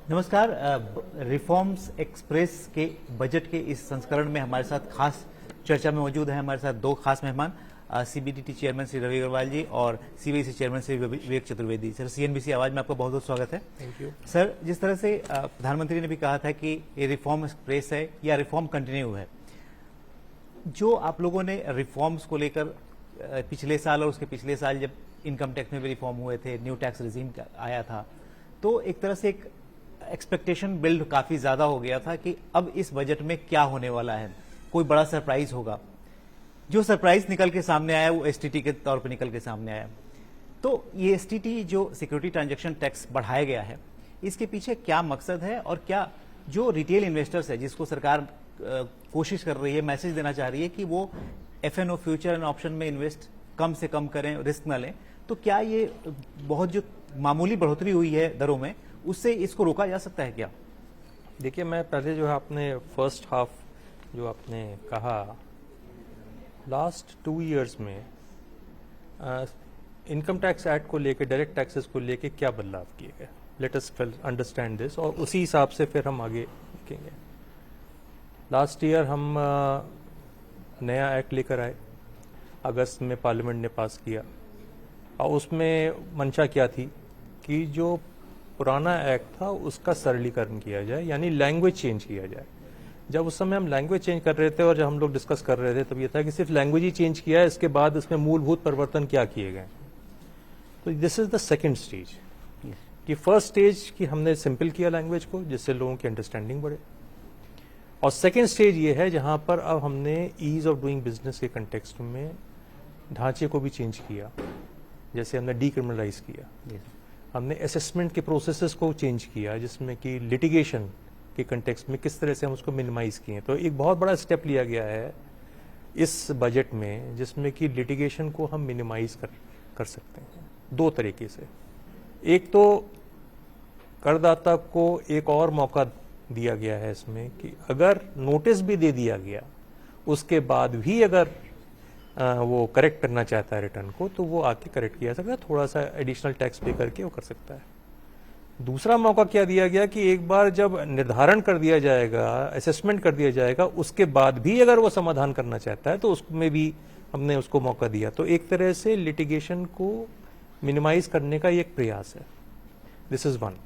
नमस्कार। Reforms express के budget के इस संस्करण में हमारे साथ खास चर्चा में मौजूद है हमारे साथ दो खास मेहमान, सीबीडीटी चेयरमैन श्री रवि अग्रवाल जी और CBIC chairman Shri Vivek Chaturvedi. Sir, CNBC आवाज में आपका बहुत बहुत स्वागत है। थैंक यू सर, जिस तरह से प्रधानमंत्री ने भी कहा था कि ये रिफॉर्म एक्सप्रेस है या रिफॉर्म कंटिन्यू है, जो आप लोगों ने रिफॉर्म्स को लेकर पिछले साल और उसके पिछले साल जब इनकम टैक्स में भी रिफॉर्म हुए थे, न्यू टैक्स रिजीम आया था, तो एक तरह से एक एक्सपेक्टेशन बिल्ड काफी ज्यादा हो गया था कि अब इस बजट में क्या होने वाला है, कोई बड़ा सरप्राइज होगा। जो सरप्राइज निकल के सामने आया वो एसटीटी के तौर पर निकल के सामने आया। तो ये एसटीटी जो सिक्योरिटी ट्रांजैक्शन टैक्स बढ़ाया गया है, इसके पीछे क्या मकसद है और क्या जो रिटेल इन्वेस्टर्स है जिसको सरकार कोशिश कर रही है, मैसेज देना चाह रही है कि वो एफएनओ फ्यूचर एंड ऑप्शन में इन्वेस्ट कम से कम करें, रिस्क न लें, तो क्या ये बहुत जो मामूली बढ़ोतरी हुई है दरों में, उससे इसको रोका जा सकता है क्या? देखिए, मैं पहले जो है आपने फर्स्ट हाफ जो आपने कहा, लास्ट 2 इयर्स में इनकम टैक्स एक्ट को लेके, डायरेक्ट टैक्सेस को लेके क्या बदलाव किए गए, लेट अस अंडरस्टैंड दिस और उसी हिसाब से फिर हम आगे देखेंगे। लास्ट ईयर हम नया एक्ट लेकर आए, अगस्त में पार्लियामेंट ने पास किया और उसमें मंशा क्या थी कि जो पुराना एक्ट था उसका सरलीकरण किया जाए, यानी लैंग्वेज चेंज किया जाए। जब उस समय हम लैंग्वेज चेंज कर रहे थे और जब हम लोग डिस्कस कर रहे थे तब ये था कि सिर्फ लैंग्वेज ही चेंज किया है, इसके बाद इसमें मूलभूत परिवर्तन क्या किए गए। तो this is the second stage. कि फर्स्ट स्टेज कि हमने सिंपल किया लैंग्वेज को, जिससे लोगों की अंडरस्टैंडिंग बढ़े, और सेकेंड स्टेज ये है जहां पर अब हमने ईज ऑफ डूइंग बिजनेस के कंटेक्स्ट में ढांचे को भी चेंज किया। जैसे हमने डीक्रिमिनलाइज किया, हमने असेसमेंट के प्रोसेसेस को चेंज किया, जिसमें कि लिटिगेशन के कंटेक्स्ट में किस तरह से हम उसको मिनिमाइज किए। तो एक बहुत बड़ा स्टेप लिया गया है इस बजट में, जिसमें कि लिटिगेशन को हम मिनिमाइज कर सकते हैं दो तरीके से। एक तो करदाता को एक और मौका दिया गया है इसमें कि अगर नोटिस भी दे दिया गया, उसके बाद भी अगर वो करेक्ट करना चाहता है रिटर्न को, तो वो आके करेक्ट किया सकता है, थोड़ा सा एडिशनल टैक्स पे करके वो कर सकता है। दूसरा मौका क्या दिया गया कि एक बार जब निर्धारण कर दिया जाएगा, असेसमेंट कर दिया जाएगा, उसके बाद भी अगर वो समाधान करना चाहता है तो उसमें भी हमने उसको मौका दिया। तो एक तरह से लिटिगेशन को मिनिमाइज करने का एक प्रयास है। This is one.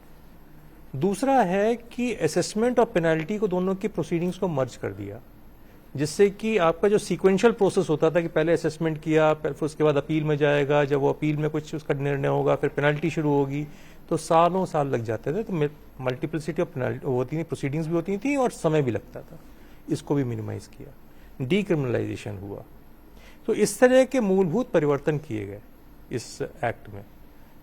दूसरा है कि असेसमेंट और पेनल्टी को, दोनों की प्रोसीडिंग्स को मर्ज कर दिया, जिससे कि आपका जो सीक्वेंशियल प्रोसेस होता था कि पहले असेसमेंट किया, फिर उसके बाद अपील में जाएगा, जब वो अपील में कुछ उसका निर्णय होगा, फिर पेनल्टी शुरू होगी, तो सालों साल लग जाते थे। तो मल्टीप्लिसिटी ऑफ पेनल्टी होती थी, प्रोसीडिंग्स भी होती थी और समय भी लगता था। इसको भी मिनिमाइज किया, डीक्रिमिनलाइजेशन हुआ। तो इस तरह के मूलभूत परिवर्तन किए गए इस एक्ट में।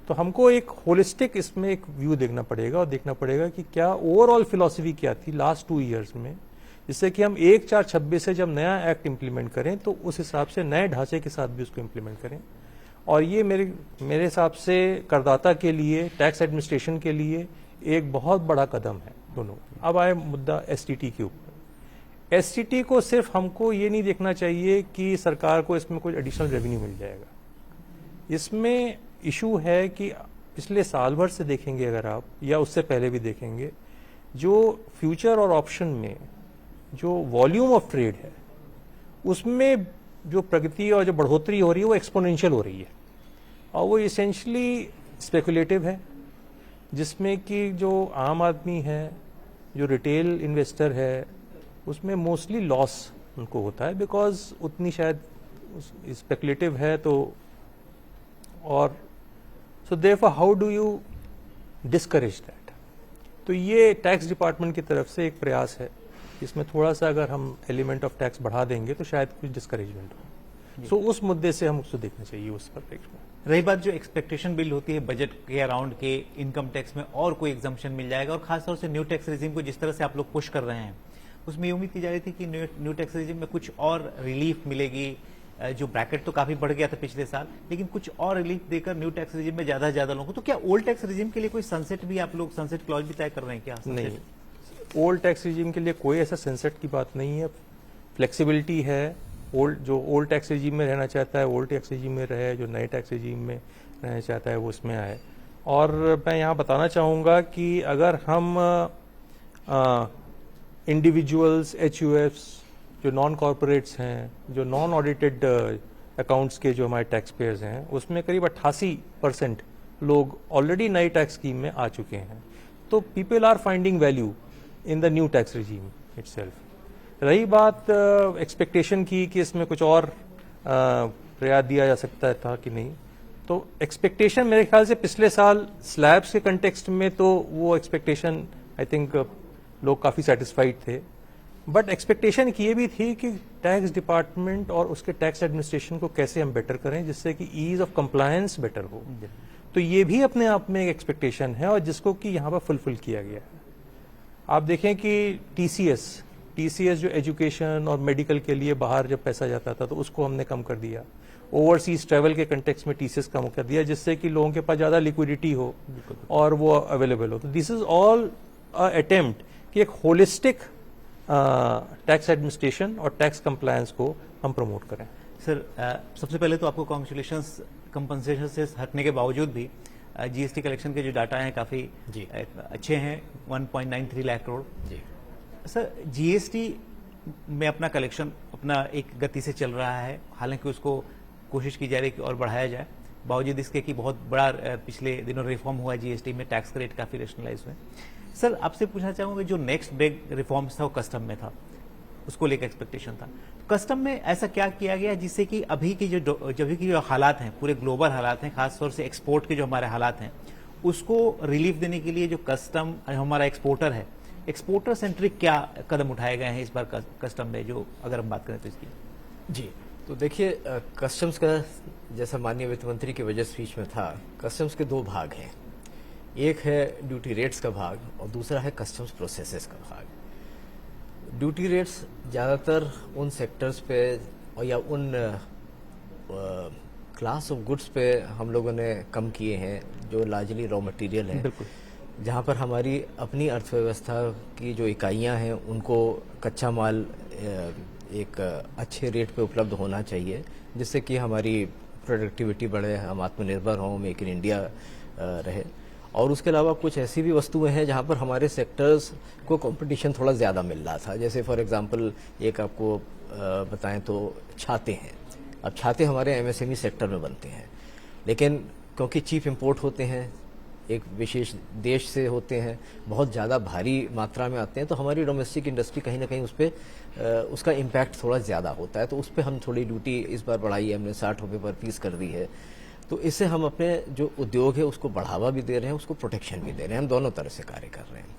तो हमको एक होलिस्टिक इसमें एक व्यू देखना पड़ेगा और देखना पड़ेगा कि क्या ओवरऑल फिलॉसफी क्या थी लास्ट 2 इयर्स में, जिससे कि हम 1/4/26 से जब नया एक्ट इंप्लीमेंट करें तो उस हिसाब से नए ढांचे के साथ भी उसको इंप्लीमेंट करें। और ये मेरे हिसाब से करदाता के लिए, टैक्स एडमिनिस्ट्रेशन के लिए एक बहुत बड़ा कदम है दोनों। अब आए मुद्दा एसटीटी के ऊपर। एसटीटी को सिर्फ हमको ये नहीं देखना चाहिए कि सरकार को इसमें कोई एडिशनल रेवेन्यू मिल जाएगा। इसमें इशू है कि पिछले साल भर से देखेंगे अगर आप, या उससे पहले भी देखेंगे, जो फ्यूचर और ऑप्शन में जो वॉल्यूम ऑफ ट्रेड है, उसमें जो प्रगति और जो बढ़ोतरी हो रही है वो एक्सपोनेंशियल हो रही है, और वो इसेंशली स्पेकुलेटिव है, जिसमें कि जो आम आदमी है, जो रिटेल इन्वेस्टर है, उसमें मोस्टली लॉस उनको होता है, बिकॉज उतनी शायद स्पेकुलेटिव है। तो और so therefore how do you discourage that. तो ये टैक्स डिपार्टमेंट की तरफ से एक प्रयास है, इसमें थोड़ा सा अगर हम एलिमेंट ऑफ टैक्स बढ़ा देंगे तो शायद कुछ डिस्करेजमेंट हो। सो उस मुद्दे से हम उसको देखना चाहिए उस परिप्रेक्ष्य में। रही बात जो एक्सपेक्टेशन बिल्ड होती है बजट के अराउंड के इनकम टैक्स में और कोई एग्जम्पशन मिल जाएगा, और खासतौर से न्यू टैक्स रिजीम को जिस तरह से आप लोग पुश कर रहे हैं, उसमें उम्मीद की जा रही थी कि न्यू टैक्स रिजीम में कुछ और रिलीफ मिलेगी। जो ब्रैकेट तो काफी बढ़ गया था पिछले साल, लेकिन कुछ और रिलीफ देकर न्यू टैक्स रिजीम में ज्यादा से ज्यादा लोगों को। तो क्या ओल्ड टैक्स रिजीम के लिए कोई सनसेट भी आप लोग, सनसेट क्लॉज भी तय कर रहे हैं क्या? नहीं, ओल्ड टैक्स रिजीम के लिए कोई ऐसा सनसेट की बात नहीं है। फ्लेक्सिबिलिटी है। जो ओल्ड टैक्स रिजीम में रहना चाहता है ओल्ड टैक्स रिजीम में रहे, जो नए टैक्स रिजीम में रहना चाहता है वो उसमें आए। और मैं यहाँ बताना चाहूँगा कि अगर हम इंडिविजुअल्स, HUFs, जो नॉन कॉरपोरेट्स हैं, जो नॉन ऑडिटेड अकाउंट्स के जो हमारे टैक्स पेयर्स हैं, उसमें करीब 88% लोग ऑलरेडी नई टैक्स स्कीम में आ चुके हैं। तो people are finding value in the new tax regime itself. रही बात एक्सपेक्टेशन की कि इसमें कुछ और रियायत दिया जा सकता था कि नहीं, तो एक्सपेक्टेशन मेरे ख्याल से पिछले साल स्लैब्स के कंटेक्स्ट में तो वो एक्सपेक्टेशन आई थिंक लोग काफ़ी सेटिस्फाइड थे, बट एक्सपेक्टेशन ये भी थी कि टैक्स डिपार्टमेंट और उसके टैक्स एडमिनिस्ट्रेशन को कैसे हम बेटर करें जिससे कि ईज ऑफ कंप्लायंस बेटर हो। तो ये भी अपने आप में एक एक्सपेक्टेशन है और जिसको कि यहाँ पर फुलफिल किया गया है। आप देखें कि टीसीएस जो एजुकेशन और मेडिकल के लिए बाहर जब पैसा जाता था तो उसको हमने कम कर दिया। ओवरसीज ट्रेवल के कंटेक्स्ट में टीसीएस कम कर दिया जिससे कि लोगों के पास ज्यादा लिक्विडिटी हो और वो अवेलेबल हो। तो दिस इज ऑल अटेम्प्ट कि एक होलिस्टिक टैक्स एडमिनिस्ट्रेशन और टैक्स कंप्लायंस को हम प्रमोट करें। सर, सबसे पहले तो आपको कॉन्ग्रेचुलेशंस, कंपनसेशन से हटने के बावजूद भी जीएसटी कलेक्शन के जो डाटा हैं काफी अच्छे हैं, 1.93 लाख करोड़। जी सर, जीएसटी में अपना कलेक्शन अपना एक गति से चल रहा है, हालांकि उसको कोशिश की जा रही है कि और बढ़ाया जाए, बावजूद इसके कि बहुत बड़ा पिछले दिनों रिफॉर्म हुआ जीएसटी में, टैक्स रेट काफी रेशनलाइज हुए। सर, आपसे पूछना चाहूंगा जो नेक्स्ट बिग रिफॉर्म्स था वो कस्टम में था, उसको लेकर एक्सपेक्टेशन था। कस्टम में ऐसा क्या किया गया जिससे कि अभी की जो हालात हैं, पूरे ग्लोबल हालात हैं, खासतौर से एक्सपोर्ट के जो हमारे हालात हैं, उसको रिलीफ देने के लिए जो कस्टम हमारा एक्सपोर्टर है, एक्सपोर्टर सेंट्रिक क्या कदम उठाए गए हैं इस बार कस्टम में, जो अगर हम बात करें तो इसकी? जी, तो देखिए कस्टम्स का जैसा माननीय वित्त मंत्री के बजट स्पीच में था, कस्टम्स के दो भाग हैं। एक है ड्यूटी रेट्स का भाग और दूसरा है कस्टम्स प्रोसेसेस का भाग। ड्यूटी रेट्स ज़्यादातर उन सेक्टर्स पे और या उन क्लास ऑफ गुड्स पे हम लोगों ने कम किए हैं जो लार्जली रॉ मटेरियल है, जहाँ पर हमारी अपनी अर्थव्यवस्था की जो इकाइयाँ हैं उनको कच्चा माल एक अच्छे रेट पे उपलब्ध होना चाहिए जिससे कि हमारी प्रोडक्टिविटी बढ़े, हम आत्मनिर्भर हों, मेक इन इंडिया रहे। और उसके अलावा कुछ ऐसी भी वस्तुएं हैं जहाँ पर हमारे सेक्टर्स को कंपटीशन थोड़ा ज़्यादा मिल रहा था। जैसे फॉर एग्जांपल एक आपको बताएं तो छाते हैं। अब छाते हमारे एमएसएमई सेक्टर में बनते हैं, लेकिन क्योंकि चीप इंपोर्ट होते हैं, एक विशेष देश से होते हैं, बहुत ज़्यादा भारी मात्रा में आते हैं, तो हमारी डोमेस्टिक इंडस्ट्री कहीं ना कहीं उस पर उसका इम्पैक्ट थोड़ा ज़्यादा होता है। तो उस पर हम थोड़ी ड्यूटी इस बार बढ़ाई है, हमने 60 रुपये पर पीस कर दी है। तो इससे हम अपने जो उद्योग है उसको बढ़ावा भी दे रहे हैं, उसको प्रोटेक्शन भी दे रहे हैं, हम दोनों तरह से कार्य कर रहे हैं।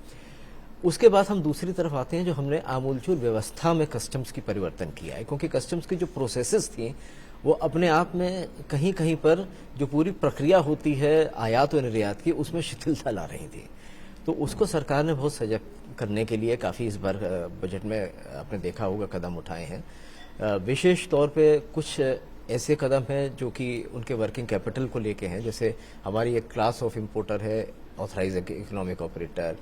उसके बाद हम दूसरी तरफ आते हैं जो हमने आमूलचूल व्यवस्था में कस्टम्स की परिवर्तन किया है, क्योंकि कस्टम्स की जो प्रोसेसेस थी वो अपने आप में कहीं कहीं पर जो पूरी प्रक्रिया होती है आयात और निर्यात की, उसमें शिथिलता ला रही थी। तो उसको सरकार ने बहुत सजग करने के लिए काफ़ी इस बार बजट में आपने देखा होगा कदम उठाए हैं। विशेष तौर पे कुछ ऐसे कदम हैं जो कि उनके वर्किंग कैपिटल को लेके हैं। जैसे हमारी एक क्लास ऑफ इंपोर्टर है, ऑथराइज इकोनॉमिक ऑपरेटर।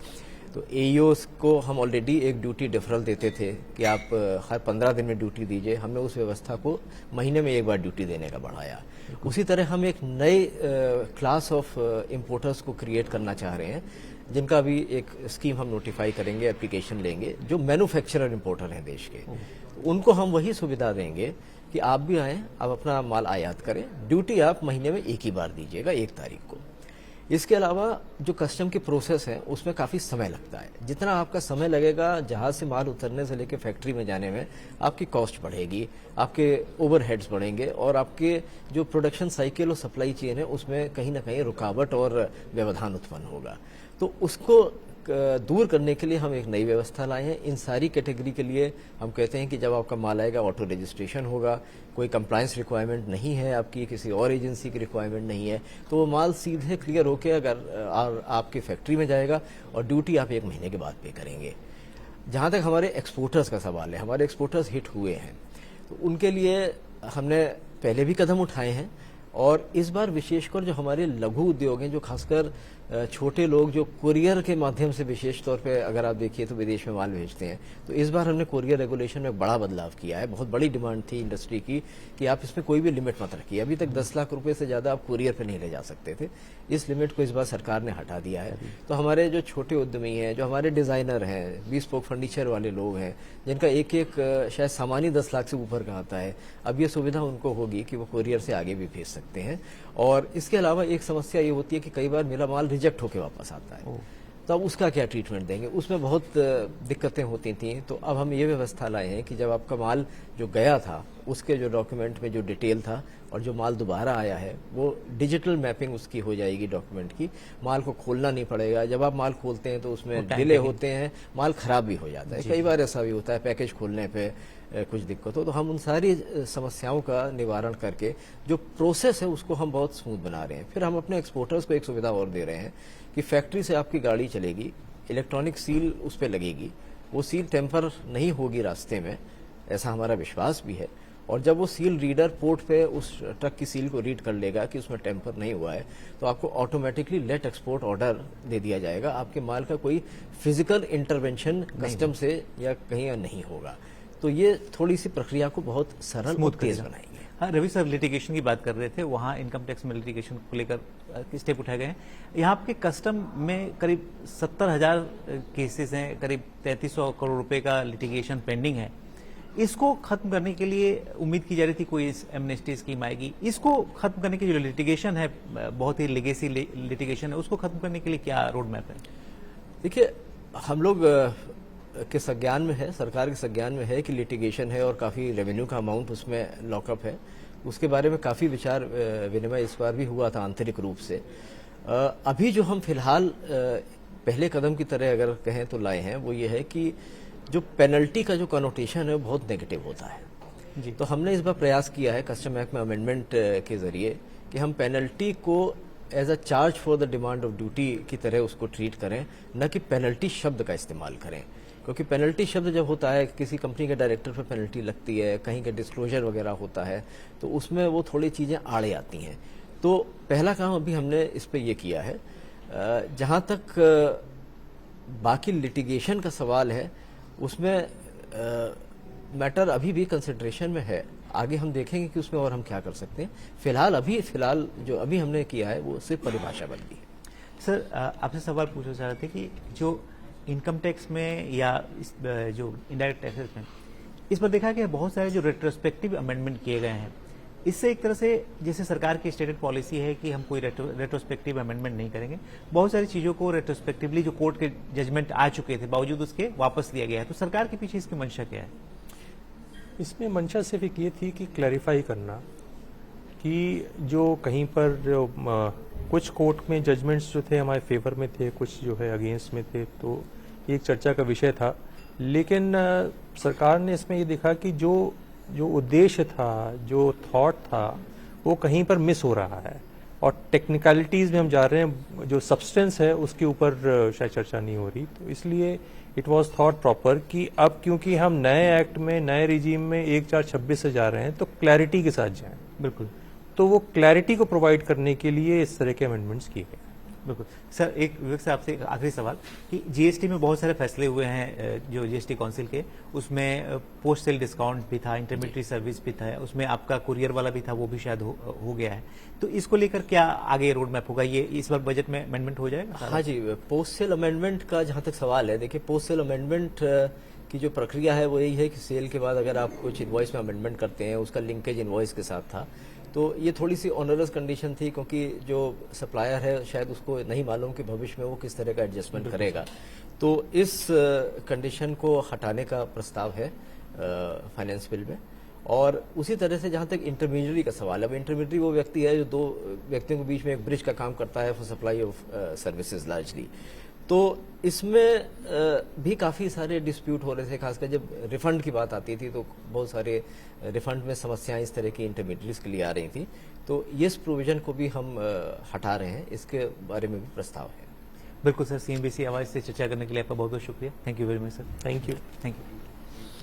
तो एईओस को हम ऑलरेडी एक ड्यूटी डिफरल देते थे कि आप हर 15 दिन में ड्यूटी दीजिए, हमने उस व्यवस्था को महीने में एक बार ड्यूटी देने का बढ़ाया। उसी तरह हम एक नए क्लास ऑफ इंपोर्टर्स को क्रिएट करना चाह रहे हैं, जिनका भी एक स्कीम हम नोटिफाई करेंगे, एप्लीकेशन लेंगे, जो मैन्युफैक्चरर इंपोर्टर हैं देश के। उनको हम वही सुविधा देंगे कि आप भी आएँ, आप अपना माल आयात करें, ड्यूटी आप महीने में एक ही बार दीजिएगा, 1 तारीख को। इसके अलावा जो कस्टम की प्रोसेस है उसमें काफ़ी समय लगता है। जितना आपका समय लगेगा जहाज से माल उतरने से लेकर फैक्ट्री में जाने में, आपकी कॉस्ट बढ़ेगी, आपके ओवरहेड्स बढ़ेंगे और आपके जो प्रोडक्शन साइकिल और सप्लाई चेन है उसमें कहीं ना कहीं रुकावट और व्यवधान उत्पन्न होगा। तो उसको दूर करने के लिए हम एक नई व्यवस्था लाए हैं। इन सारी कैटेगरी के लिए हम कहते हैं कि जब आपका माल आएगा ऑटो रजिस्ट्रेशन होगा, कोई कंप्लायंस रिक्वायरमेंट नहीं है आपकी, किसी और एजेंसी की रिक्वायरमेंट नहीं है, तो वो माल सीधे क्लियर होके अगर आपकी फैक्ट्री में जाएगा और ड्यूटी आप 1 महीने के बाद पे करेंगे। जहाँ तक हमारे एक्सपोर्टर्स का सवाल है, हमारे एक्सपोर्टर्स हिट हुए हैं, तो उनके लिए हमने पहले भी कदम उठाए हैं और इस बार विशेषकर जो हमारे लघु उद्योग हैं, जो खासकर छोटे लोग जो कुरियर के माध्यम से, विशेष तौर पे अगर आप देखिए तो विदेश में माल भेजते हैं, तो इस बार हमने कुरियर रेगुलेशन में बड़ा बदलाव किया है। बहुत बड़ी डिमांड थी इंडस्ट्री की कि आप इसमें कोई भी लिमिट मत रखिए। अभी तक 10 लाख रुपए से ज्यादा आप कुरियर पे नहीं ले जा सकते थे, इस लिमिट को इस बार सरकार ने हटा दिया है। तो हमारे जो छोटे उद्यमी हैं, जो हमारे डिजाइनर हैं, 20 स्पोक फर्नीचर वाले लोग हैं, जिनका एक एक शायद सामान ही 10 लाख से ऊपर का आता है, अब ये सुविधा उनको होगी कि वो कुरियर से आगे भी भेज सकते हैं। और इसके अलावा एक समस्या ये होती है कि कई बार मेरा माल रिजेक्ट होकर वापस आता है, तो अब उसका क्या ट्रीटमेंट देंगे, उसमें बहुत दिक्कतें होती थी। तो अब हम ये व्यवस्था लाए हैं कि जब आपका माल जो गया था उसके जो डॉक्यूमेंट में जो डिटेल था और जो माल दोबारा आया है, वो डिजिटल मैपिंग उसकी हो जाएगी डॉक्यूमेंट की। माल को खोलना नहीं पड़ेगा। जब आप माल खोलते हैं तो उसमें डिले होते हैं, माल खराब भी हो जाता है। कई बार ऐसा भी होता है पैकेज खोलने पे कुछ दिक्कत हो, तो हम उन सारी समस्याओं का निवारण करके जो प्रोसेस है उसको हम बहुत स्मूथ बना रहे हैं। फिर हम अपने एक्सपोर्टर्स को एक सुविधा और दे रहे हैं कि फैक्ट्री से आपकी गाड़ी चलेगी, इलेक्ट्रॉनिक सील उस पर लगेगी, वो सील टेम्पर नहीं होगी रास्ते में, ऐसा हमारा विश्वास भी है। और जब वो सील रीडर पोर्ट पे उस ट्रक की सील को रीड कर लेगा कि उसमें टेम्पर नहीं हुआ है, तो आपको ऑटोमेटिकली लेट एक्सपोर्ट ऑर्डर दे दिया जाएगा। आपके माल का कोई फिजिकल इंटरवेंशन कस्टम से या कहीं नहीं होगा। तो ये थोड़ी सी प्रक्रिया को बहुत सरल और तेज बनाएंगे। हाँ, रवि सर लिटिगेशन की बात कर रहे थे, वहाँ इनकम टैक्स में लिटिगेशन को लेकर स्टेप उठाए गए हैं। यहाँ आपके कस्टम में करीब 70,000 केसेस हैं, करीब 3300 करोड़ रुपए का लिटिगेशन पेंडिंग है। इसको खत्म करने के लिए उम्मीद की जा रही थी कोई एमनेस्टी स्कीम आएगी। इसको खत्म करने की जो लिटिगेशन है, बहुत ही लेगेसी लिटिगेशन है, उसको खत्म करने के लिए क्या रोड मैप है? देखिए, हम लोग के संज्ञान में है, सरकार के संज्ञान में है कि लिटिगेशन है और काफ़ी रेवेन्यू का अमाउंट उसमें लॉकअप है। उसके बारे में काफ़ी विचार विनिमय इस बार भी हुआ था आंतरिक रूप से। अभी जो हम फिलहाल पहले कदम की तरह अगर कहें तो लाए हैं, वो ये है कि जो पेनल्टी का जो कनोटेशन है वो बहुत नेगेटिव होता है जी। तो हमने इस बार प्रयास किया है कस्टम एक्ट में अमेंडमेंट के जरिए कि हम पेनल्टी को as a charge for the demand of duty की तरह उसको ट्रीट करें, न कि पेनल्टी शब्द का इस्तेमाल करें। क्योंकि पेनल्टी शब्द जब होता है, किसी कंपनी के डायरेक्टर पर पेनल्टी लगती है, कहीं का डिस्क्लोजर वगैरह होता है, तो उसमें वो थोड़ी चीज़ें आड़े आती हैं। तो पहला काम अभी हमने इस पर यह किया है। जहाँ तक बाकी लिटिगेशन का सवाल है, उसमें मैटर अभी भी कंसिडरेशन में है। आगे हम देखेंगे कि उसमें और हम क्या कर सकते हैं। फिलहाल जो अभी हमने किया है वो सिर्फ परिभाषा बदली है। सर, आपसे सवाल पूछना चाह रहे थे कि जो इनकम टैक्स में या जो इनडायरेक्ट टैक्सेस में, इस पर देखा गया बहुत सारे जो रेट्रोस्पेक्टिव अमेंडमेंट किए गए हैं। इससे एक तरह से जैसे सरकार की स्टेटेड पॉलिसी है कि हम कोई रेट्रोस्पेक्टिव अमेंडमेंट नहीं करेंगे, बहुत सारी चीजों को रेट्रोस्पेक्टिवली जो कोर्ट के जजमेंट आ चुके थे बावजूद उसके वापस लिया गया है। तो सरकार के पीछे इसकी मंशा क्या है? इसमें मंशा सिर्फ एक ये थी कि क्लैरिफाई करना कि जो कहीं पर जो कुछ कोर्ट में जजमेंट्स जो थे हमारे फेवर में थे, कुछ जो है अगेंस्ट में थे, तो एक चर्चा का विषय था। लेकिन सरकार ने इसमें ये देखा कि जो उद्देश्य था, जो थॉट था, वो कहीं पर मिस हो रहा है और टेक्निकलिटीज में हम जा रहे हैं, जो सब्सटेंस है उसके ऊपर शायद चर्चा नहीं हो रही। तो इसलिए इट वाज थॉट प्रॉपर कि अब क्योंकि हम नए एक्ट में, नए रिजीम में 1426 से जा रहे हैं, तो क्लैरिटी के साथ जाएं। बिल्कुल, तो वो क्लैरिटी को प्रोवाइड करने के लिए इस तरह के अमेंडमेंट्स किए गए। बिल्कुल सर, एक विवेक से आपसे आखिरी सवाल कि जीएसटी में बहुत सारे फैसले हुए हैं जो जीएसटी काउंसिल के, उसमें पोस्ट सेल डिस्काउंट भी था, इंटरमीडिएट सर्विस भी था, उसमें आपका कुरियर वाला भी था, वो भी शायद हो गया है। तो इसको लेकर क्या आगे रोड मैप होगा? ये इस बार बजट में अमेंडमेंट हो जाएगा? हाँ जी, पोस्ट सेल अमेंडमेंट का जहाँ तक सवाल है, देखिए पोस्ट सेल अमेंडमेंट की जो प्रक्रिया है वो यही है कि सेल के बाद अगर आप कुछ इनवॉइस में अमेंडमेंट करते हैं, उसका लिंकेज इनवॉइस के साथ था, तो ये थोड़ी सी ऑनरस कंडीशन थी क्योंकि जो सप्लायर है शायद उसको नहीं मालूम कि भविष्य में वो किस तरह का एडजस्टमेंट करेगा। तो इस कंडीशन को हटाने का प्रस्ताव है फाइनेंस बिल में। और उसी तरह से जहां तक इंटरमीडियरी का सवाल है, अब इंटरमीडियरी वो व्यक्ति है जो दो व्यक्तियों के बीच में एक ब्रिज का काम करता है for supply of services largely. तो इसमें भी काफ़ी सारे डिस्प्यूट हो रहे थे, खासकर जब रिफंड की बात आती थी तो बहुत सारे रिफंड में समस्याएं इस तरह की इंटरमीडियरीज के लिए आ रही थी। तो इस प्रोविजन को भी हम हटा रहे हैं, इसके बारे में भी प्रस्ताव है। बिल्कुल सर, CNBC आवाज़ से चर्चा करने के लिए आपका बहुत बहुत शुक्रिया। Thank you very much sir. Thank you.